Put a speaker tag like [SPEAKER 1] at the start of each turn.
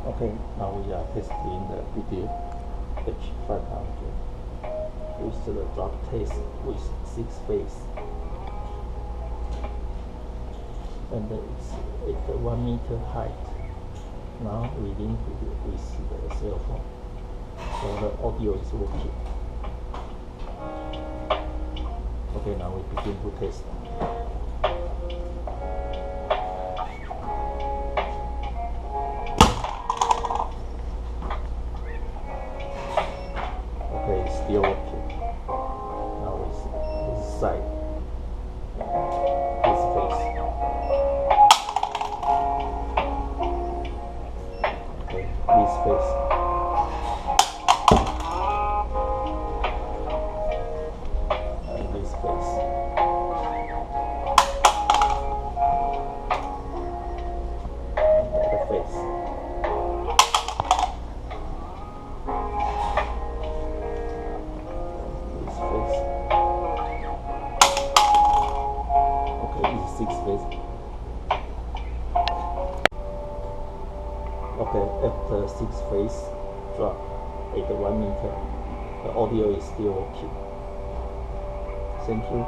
[SPEAKER 1] Okay, now we are testing the BTH-500 with the drop test with 6 phase, and it's at 1 meter height. Now we link it with the cell phone, so the audio is working. Okay, now we begin to test. Okay, it's still working. Now we see this side, this face. Okay, this face. And this face. And the other face. Okay, this is 6 phase. Okay, after 6 phase drop at 1 meter, the audio is still working. Thank you.